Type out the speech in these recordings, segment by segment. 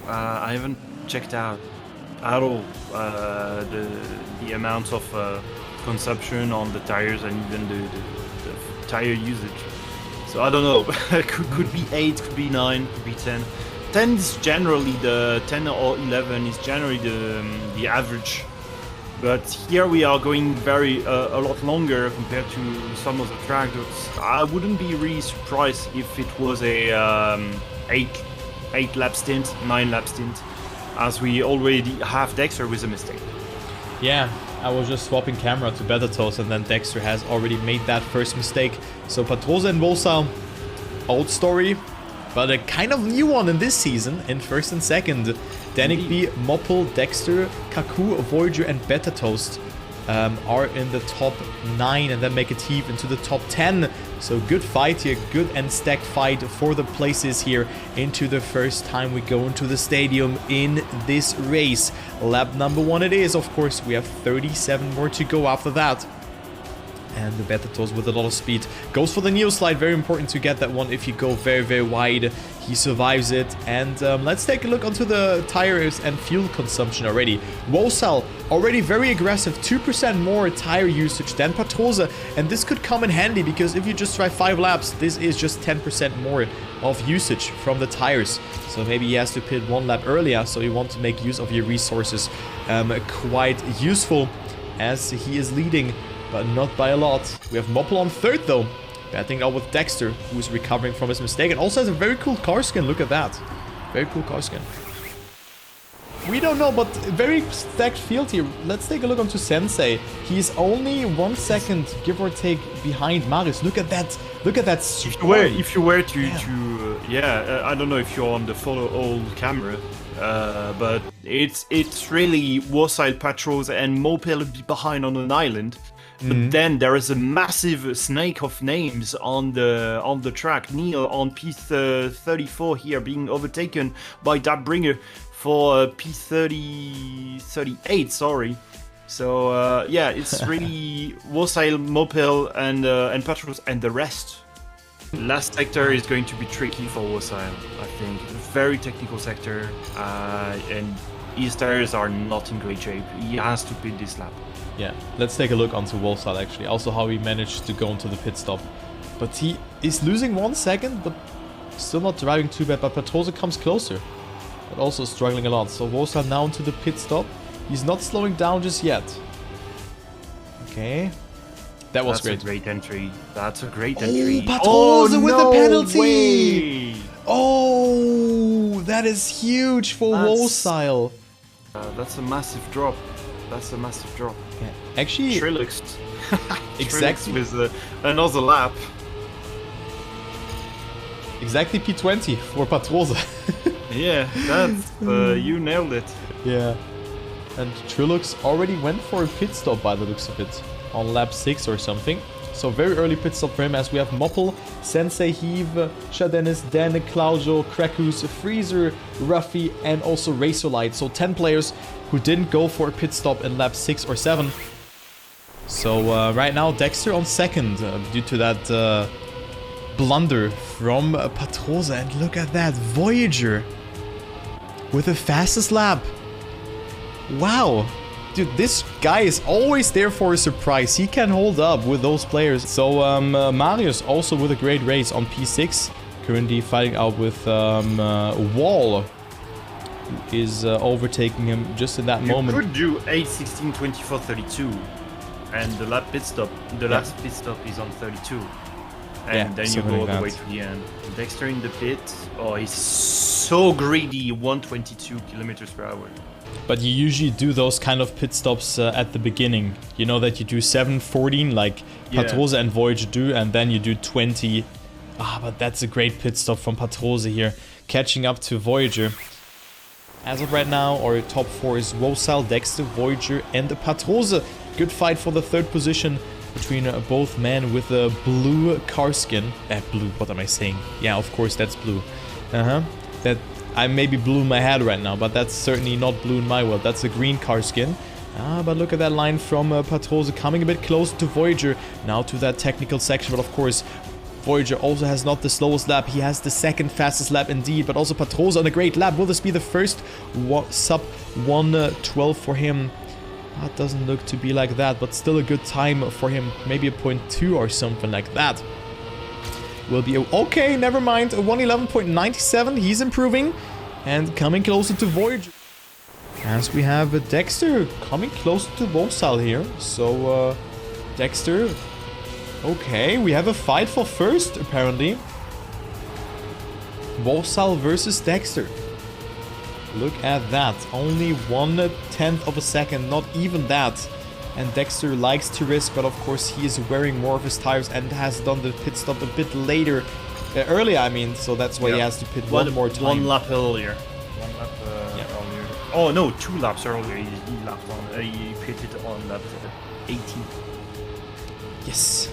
I haven't checked out at all the amount of consumption on the tires and even the tire usage. So I don't know. could be 8, could be 9, could be 10. 10 is generally 10 or 11 is generally the average. But here we are going a lot longer compared to some of the tracks. I wouldn't be really surprised if it was a 8 lap stint, 9 lap stint, as we already have Dexter with a mistake. Yeah, I was just swapping camera to Better Toast, and then Dexter has already made that first mistake. So Patroza and Volsa, old story, but a kind of new one in this season, in first and second. Danik B, Moppel, Dexter, Kaku, Voyager, and Better Toast are in the top 9 and then make it heave into the top 10. So good fight here, good and stacked fight for the places here into the first time we go into the stadium in this race. Lap number 1 it is, of course. We have 37 more to go after that. And the Better Toast with a lot of speed goes for the Neo Slide. Very important to get that one if you go very, very wide. He survives it. And let's take a look onto the tires and fuel consumption already. Wosal already very aggressive. 2% more tire usage than Patroza. And this could come in handy because if you just drive 5 laps, this is just 10% more of usage from the tires. So maybe he has to pit 1 lap earlier. So you want to make use of your resources. Quite useful as he is leading, but not by a lot. We have Moppel on 3rd though. Batting out with Dexter, who is recovering from his mistake and also has a very cool car skin. Look at that. Very cool car skin. We don't know, but very stacked field here. Let's take a look onto Sensei. He's only 1 second, give or take, behind Marius. Look at that. Look at that. If you were to I don't know if you're on the follow all camera, but it's really Warsail Patrols and Mopel behind on an island. But then there is a massive snake of names on the track. Neil on P34 here being overtaken by Dabbringer for P38. Sorry. So yeah, it's really Warsail, Mopel, and Patrols and the rest. Last sector is going to be tricky for Warsail, I think. Very technical sector, and his tires are not in great shape. He has to pit this lap. Yeah, let's take a look onto Wolfsal actually. Also how he managed to go into the pit stop. But he is losing 1 second, but still not driving too bad. But Patroza comes closer, but also struggling a lot. So Wolfsal now into the pit stop. He's not slowing down just yet. Okay. That's great. That's a great entry. That's a great entry. Patroza with the penalty! Way. Oh, that is huge for Wolfsal. That's a massive drop. That's a massive drop. Yeah. Actually, Trilux. exactly with another lap. Exactly P20 for Patroza. Yeah, that's you nailed it. Yeah. And Trilux already went for a pit stop by the looks of it on lap 6 or something. So very early pit stop for him as we have Moppel, Sensei Heave, Shadenis, Dan, Claudio, Krakus, Freezer, Ruffy, and also Razorlight. So 10 players who didn't go for a pit stop in lap 6 or 7. So right now Dexter on 2nd due to that blunder from Patroza. And look at that, Voyager with the fastest lap. Wow. Dude, this guy is always there for a surprise. He can hold up with those players. So Marius also with a great race on P6. Currently fighting out with Wall, who is overtaking him just in that moment. You could do 8, 16, 24, 32. And the last pit stop is on 32. And then you go all the way to the end. Dexter in the pit. Oh, he's so greedy. 122 kilometers per hour. But you usually do those kind of pit stops at the beginning. You know that you do 7, 14 like Patroza and Voyager do, and then you do 20. But that's a great pit stop from Patroza here, catching up to Voyager. As of right now, our top 4 is Wosal, Dexter, Voyager, and Patroza. Good fight for the 3rd position between both men with a blue car skin. Blue, what am I saying? Yeah, of course, that's blue. That I may be blue in my head right now, but that's certainly not blue in my world. That's a green car skin. But look at that line from Patroza coming a bit closer to Voyager. Now to that technical section, but of course, Voyager also has not the slowest lap. He has the second fastest lap indeed, but also Patrose on a great lap. Will this be the first sub 1:12 for him? That doesn't look to be like that, but still a good time for him. Maybe a 0.2 or something like that. Will be okay, never mind. A 1:11.97. He's improving and coming closer to Voyager. As we have Dexter coming closer to Vosal here. So, Dexter. Okay, we have a fight for first, apparently. Vosal versus Dexter. Look at that. Only 1/10 of a second, not even that. And Dexter likes to risk, but of course he is wearing more of his tires and has done the pit stop a bit later. Earlier, I mean, so that's why he has to pit one more time. One lap earlier. One lap earlier. Oh no, 2 laps earlier. He pitted on lap 18. Yes.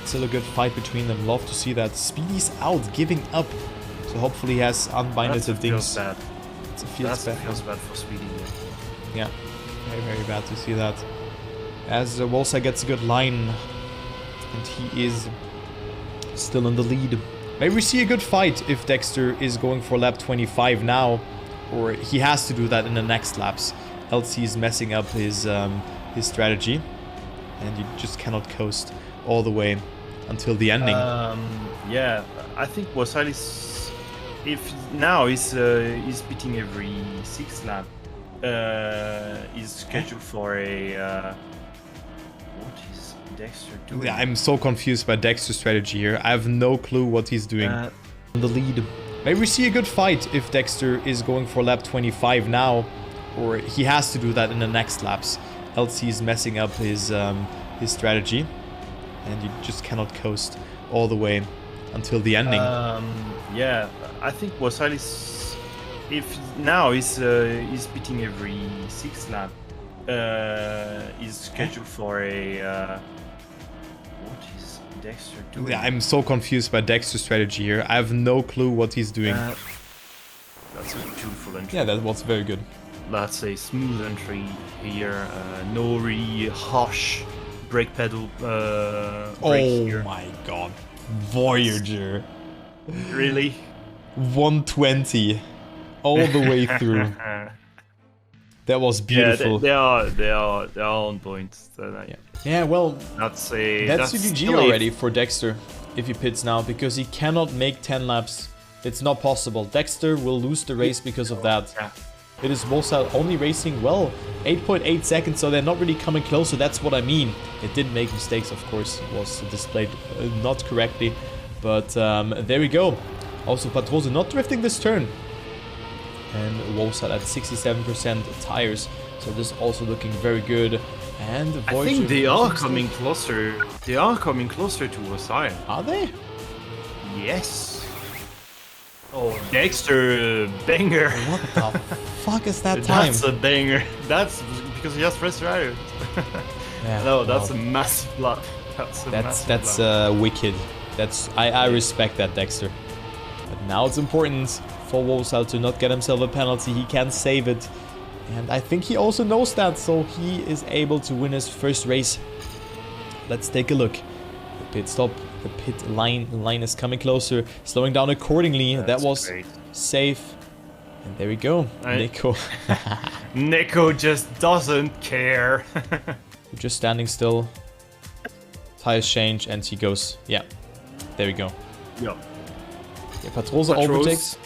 Still a good fight between them. Love to see that. Speedy's out, giving up. So hopefully he has unbinded the things. Feels bad. Feels bad for Speedy. Yeah. Very, very bad to see that. As Wolsa gets a good line. And he is still in the lead. Maybe we see a good fight if Dexter is going for lap 25 now. Or he has to do that in the next laps. Else he's messing up his strategy. And you just cannot coast all the way until the ending. Yeah, I think Vosal is... If now he's beating every 6th lap. He's scheduled for a... what is Dexter doing? Yeah, I'm so confused by Dexter's strategy here. I have no clue what he's doing. In the lead. Maybe we see a good fight if Dexter is going for lap 25 now. Or he has to do that in the next laps. Else he's messing up his strategy. And you just cannot coast all the way until the ending. Yeah, I think Vosal is... If now he's beating every 6th lap. He's scheduled for a... what is Dexter doing? Yeah, I'm so confused by Dexter's strategy here. I have no clue what he's doing. That's a beautiful entry. Yeah, that was very good. That's a smooth entry here. No really harsh brake pedal brake here. Oh my god. Voyager. Really? 120 all the way through. That was beautiful. Yeah, they are on point. So yeah, well, that's GG already for Dexter if he pits now, because he cannot make 10 laps. It's not possible. Dexter will lose the race because of that. Yeah. It is Vosal only racing well, 8.8 seconds, so they're not really coming closer. That's what I mean. It did make mistakes, of course. It was displayed not correctly, but there we go. Also, Patrose not drifting this turn. And Vosal at 67% tires, so this also looking very good. And Voyager, I think they are coming closer. They are coming closer to Vosal. Are they? Yes. Oh, Dexter, banger. What the fuck is that time? That's a banger. That's because he has fresh tires. Yeah, no, that's a massive lap. That's wicked. I respect that, Dexter. But now it's important for Vosal to not get himself a penalty. He can save it. And I think he also knows that, so he is able to win his first race. Let's take a look. The pit stop, the pit line is coming closer, slowing down accordingly. That was great. Safe. And there we go, Nico. Nico just doesn't care. Just standing still. Tires change and he goes. Yeah, there we go. Yeah. Patrose overtakes.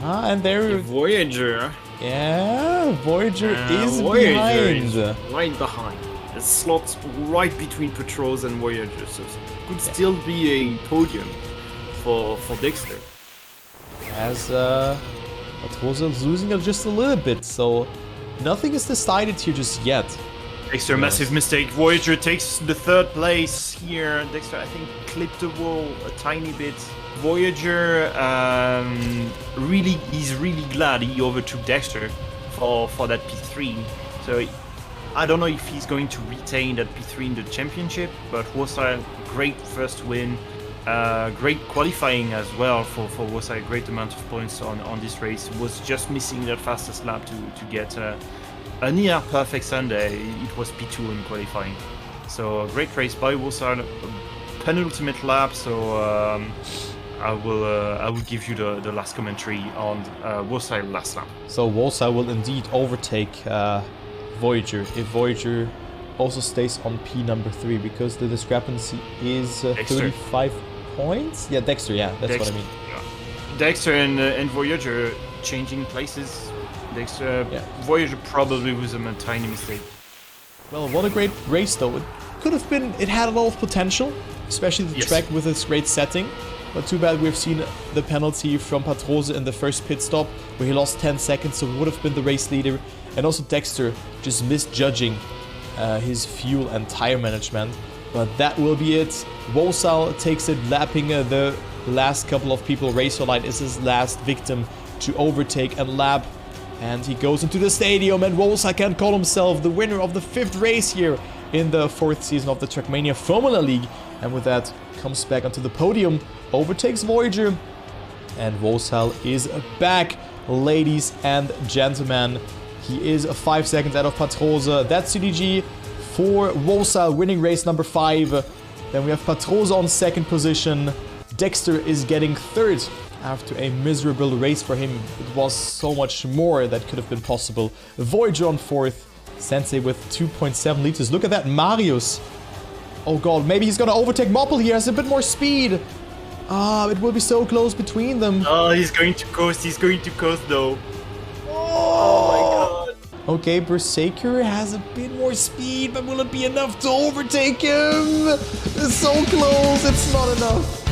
And there... Voyager. Yeah, Voyager is behind. Right behind. It slots right between Patrose and Voyager, so it could still be a podium for Dexter. As Patrose is losing it just a little bit, so nothing is decided here just yet. Dexter, massive mistake. Voyager takes the 3rd place here. Dexter, I think, clipped the wall a tiny bit. Voyager he's really glad he overtook Dexter for that P3. So I don't know if he's going to retain that P3 in the championship, but Vosal, great first win. Great qualifying as well for Vosal, great amount of points on this race. Was just missing that fastest lap to get a near perfect Sunday. It was P2 in qualifying. So a great race by Vosal. penultimate lap, so I will give you the last commentary on Wolfside last lap. So Wolfside will indeed overtake Voyager if Voyager also stays on P number 3, because the discrepancy is 35 points. Yeah, Dexter. Yeah, that's what I mean. Yeah. Dexter and Voyager changing places. Dexter, Voyager probably was a tiny mistake. Well, what a great race though. It could have been. It had a lot of potential, especially the track with its great setting. But too bad we've seen the penalty from Patrose in the first pit stop, where he lost 10 seconds, so would have been the race leader. And also Dexter just misjudging his fuel and tire management. But that will be it. Wolfsal takes it, lapping the last couple of people. Razorlight is his last victim to overtake and lap. And he goes into the stadium, and Wolfsal can call himself the winner of the 5th race here in the 4th season of the Trackmania Formula League. And with that, comes back onto the podium, overtakes Voyager, and Wolfsal is back, ladies and gentlemen. He is 5 seconds out of Patrose. That's CDG for Wolfsal, winning race number 5. Then we have Patrose on 2nd position. Dexter is getting 3rd after a miserable race for him. It was so much more that could have been possible. Voyager on 4th. Sensei with 2.7 liters. Look at that, Marius. Oh god, maybe he's gonna overtake Moppel here. Has a bit more speed. Ah, it will be so close between them. Oh, he's going to coast. He's going to coast though. Oh my god. Okay, Berserker has a bit more speed, but will it be enough to overtake him? It's so close. It's not enough.